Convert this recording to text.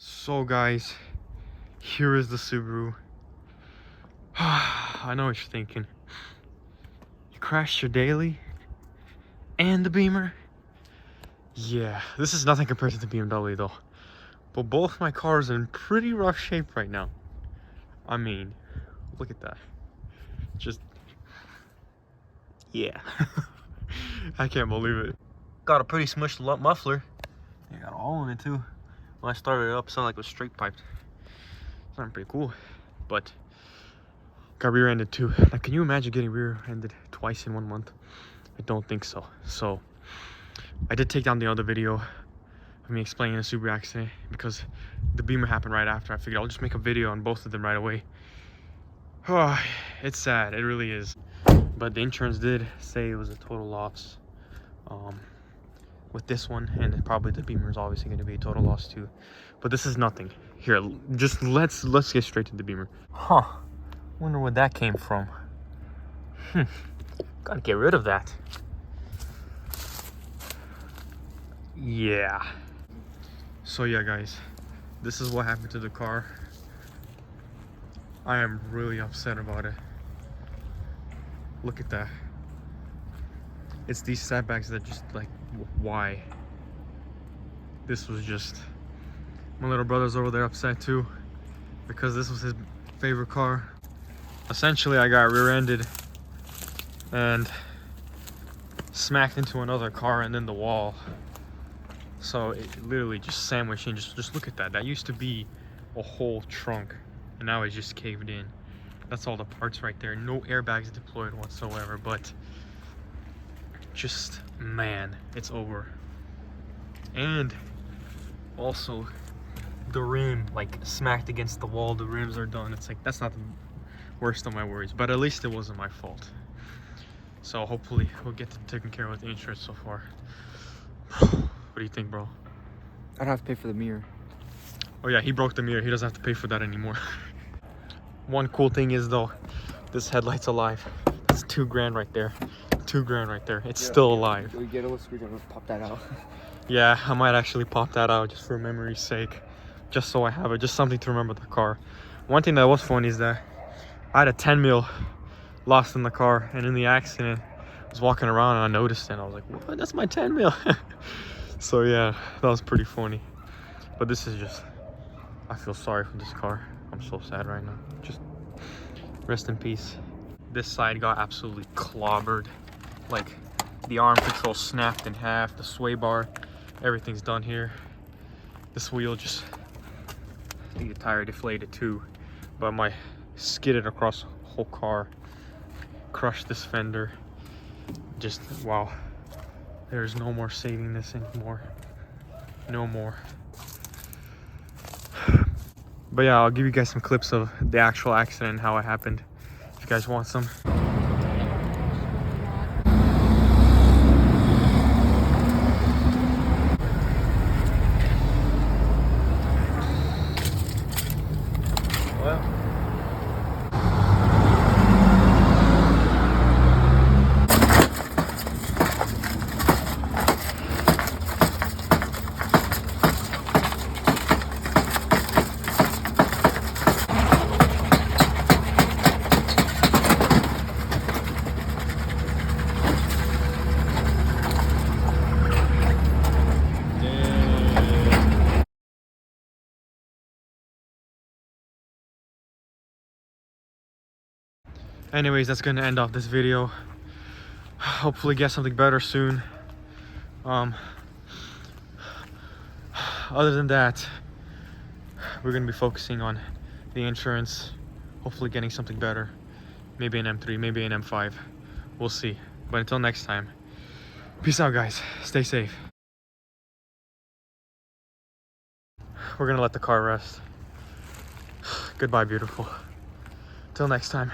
So guys, here is the Subaru. I know what you're thinking. You crashed your daily and the Beamer? Yeah, this is nothing compared to the BMW though. But both my cars are in pretty rough shape right now. I mean, look at that. Just, yeah. I can't believe it. Got a pretty smushed muffler. I got a hole in it too. When I started it up, it sounded like it was straight piped. Sounded pretty cool. But got rear-ended too. Like, can you imagine getting rear-ended twice in 1 month? I don't think so. So I did take down the other video of me explaining the Subaru accident because the Beamer happened right after. I figured I'll just make a video on both of them right away. Oh, it's sad, it really is. But the insurance did say it was a total loss with this one, and probably the Beamer is obviously going to be a total loss too. But this is nothing. Here, just let's get straight to the Beamer. Huh? Wonder where that came from. Gotta get rid of that. Yeah. So yeah, guys, this is what happened to the car. I am really upset about it. Look at that. It's these setbacks that just like, why? This was just, my little brother's over there upset too because this was his favorite car. Essentially, I got rear-ended and smacked into another car and then the wall. So it literally just sandwiched in. Just look at that. That used to be a whole trunk and now it just caved in. That's all the parts right there. No airbags deployed whatsoever, but just, man, it's over. And also the rim like smacked against the wall. The rims are done. It's like, that's not the worst of my worries, but at least it wasn't my fault. So hopefully we'll get them taken care of with the insurance so far. What do you think, bro? I'd have to pay for the mirror. Oh yeah, he broke the mirror. He doesn't have to pay for that anymore. One cool thing is though, this headlight's alive. It's $2,000 right there. $2,000 right there. It's still alive. We get a little screwdriver, pop that out. Yeah, I might actually pop that out just for memory's sake. Just so I have it, just something to remember the car. One thing that was funny is that I had a 10 mil lost in the car, and in the accident I was walking around and I noticed it and I was like, what? That's my 10 mil. So yeah, that was pretty funny. But this is just, I feel sorry for this car. I'm so sad right now. Just rest in peace. This side got absolutely clobbered. Like, the arm control snapped in half, the sway bar, everything's done here. This wheel just, I think the tire deflated too, but my skidded across the whole car, crushed this fender. Just, wow, there's no more saving this anymore. No more. But yeah, I'll give you guys some clips of the actual accident and how it happened if you guys want some. Anyways, that's gonna end off this video. Hopefully get something better soon. Other than that, we're gonna be focusing on the insurance, hopefully getting something better. Maybe an M3, maybe an M5. We'll see. But until next time, peace out, guys. Stay safe. We're gonna let the car rest. Goodbye, beautiful. Till next time.